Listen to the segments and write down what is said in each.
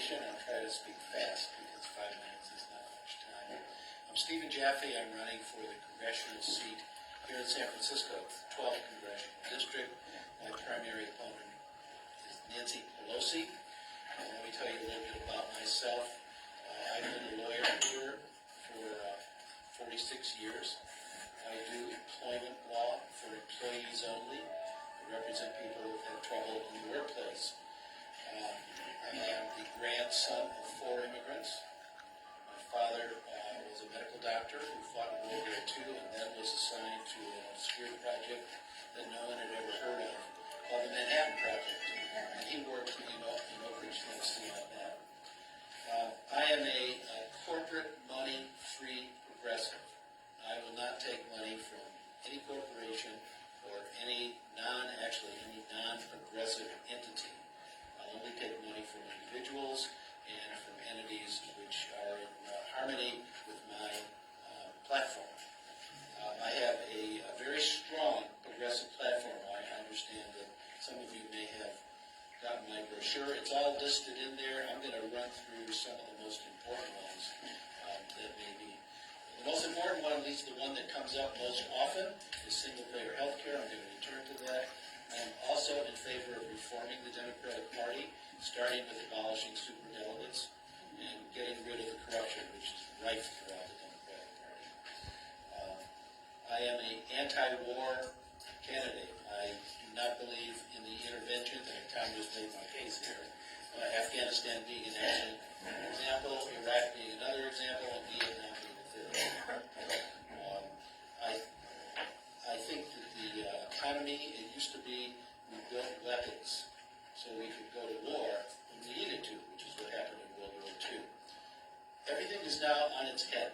presentation. I'll try to speak fast because 5 minutes is not much time. I'm Stephen Jaffe. I'm running for the congressional seat here in San Francisco, 12th Congressional District. My primary opponent is Nancy Pelosi. Let me tell you a little bit about myself. I've been a lawyer here for 46 years. I do employment law for employees only. I represent people who have trouble in the workplace. I am the grandson of 4 immigrants. My father was a medical doctor who fought in World War II and then was assigned to an obscure project that no one had ever heard of called the Manhattan Project. And he worked in Oak Ridge, Tennessee on that. I am a corporate money-free progressive. I will not take money from any corporation or any non-progressive entity. I'll only take money from individuals and from entities which are in harmony with my platform. I have a very strong progressive platform. I understand that some of you may have gotten my brochure. It's all listed in there. I'm going to run through some of the most important ones that may be. The most important one, at least the one that comes up most often, is single-payer health care. I'm going to return to that. I'm also in favor of reforming the Democratic Party, starting with abolishing superdelegates and getting rid of the corruption which is rife throughout the Democratic Party. I am an anti-war candidate. I do not believe in the intervention, and Congress made my case here. Afghanistan being an excellent example, Iraq being another example, and Vietnam being a third. I think that the economy, it used to be we built weapons so we could go to war when we needed to, which is what happened in World War II. Everything is now on its head.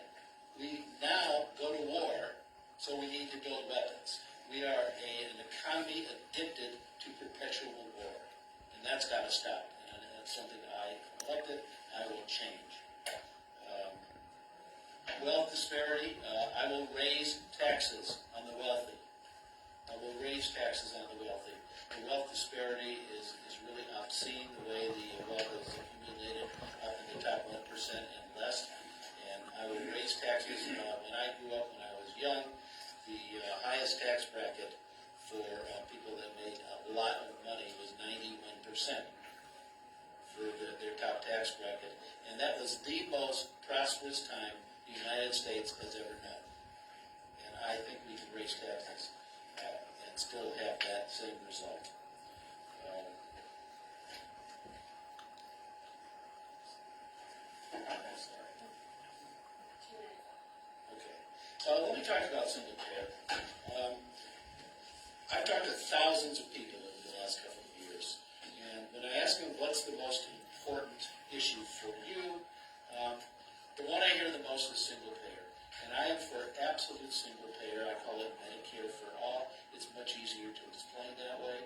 We now go to war, so we need to build weapons. We are an economy addicted to perpetual war, and that's got to stop. And that's something I elected. I will change. Wealth disparity. I will raise taxes on the wealthy. I will raise taxes on the wealthy. The wealth disparity is really obscene, the way the wealth is accumulated up in the top 1% and less. And I will raise taxes. When I grew up, when I was young, the highest tax bracket for people that made a lot of money was 91% for their top tax bracket. And that was the most prosperous time the United States has ever known. And I think we can raise taxes and still have that same result. Let me talk about single payer. I've talked to thousands of people over the last couple of years, and when I ask them what's the most important issue for you, the one I hear the most is single payer. And I am for absolute single payer. I call it Medicare for all. It's much easier to explain that way.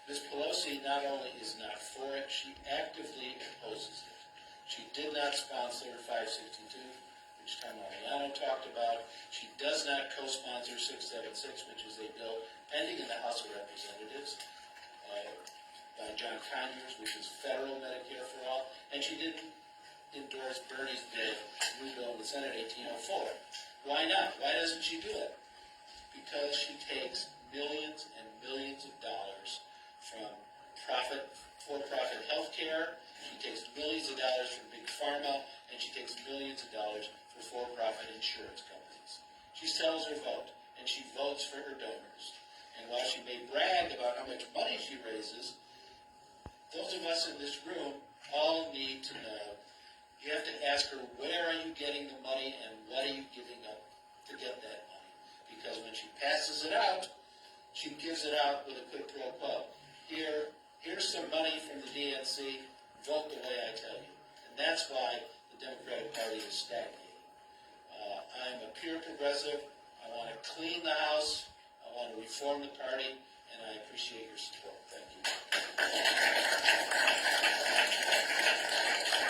Ms. Pelosi not only is not for it, she actively opposes it. She did not sponsor 562, which Tom Mariano talked about. She does not co-sponsor 676, which is a bill pending in the House of Representatives by John Conyers, which is federal Medicare for all. And she didn't endorse Bernie's bill, new bill in the Senate, 1804. Why not? Why doesn't she do it? Because she takes millions and millions of dollars from for-profit health care, she takes millions of dollars from big pharma, and she takes millions of dollars for for-profit insurance companies. She sells her vote, and she votes for her donors. And while she may brag about how much money she raises, those of us in this room all need to know. You have to ask her, where are you getting the money and what are you giving up to get that money? Because when she passes it out, she gives it out with a quid pro quo. Here's some money from the DNC, vote the way I tell you. And that's why the Democratic Party is stagnating. I'm a pure progressive. I want to clean the house. I want to reform the party. And I appreciate your support. Thank you.